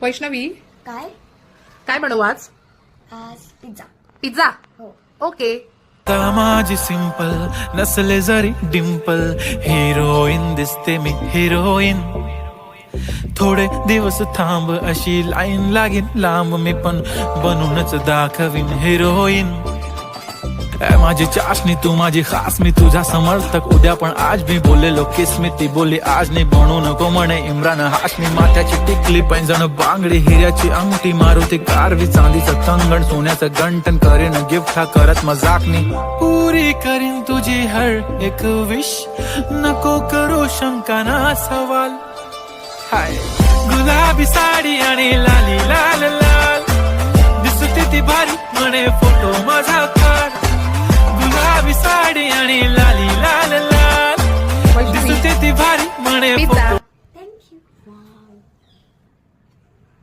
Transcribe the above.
वैष्णवी काय काय बनवू आज? आज पिझ्झा. पिझ्झा. हो. ओके. माझी सिंपल नसले जरी डिंपल, हिरोईन दिसते मी हिरोईन. थोडे दिवस थांब अशी लाईन लागेल लांब, मी पण बनूनच दाखवीन हिरोईन. माझी चाशनी तू माझी खास, मी तुझा समर्थक उद्या पण आज मी बोललेलो किस मी, ती बोली आज नाही बनू नको म्हणे इम्रान हाशमी. माथ्याची टिकली पैंजण बांगडी हिऱ्याची अंगठी, मारुती कारवी चांदीचं कंगण सोन्याचं गंटन, करीन गिफ्ट हा करत मजाकनी. पुरी करीन तुझी हर एक विश, नको करू शंका ना सवाल. हाय गुलाबी साडी आणि लाली लाल लाल, दिसते ती भारी म्हणे फोटो माझा काढ. गुलाबी साडी आणि लाली लाल लाल, दिसते ती भारी म्हणे पिझ्झा.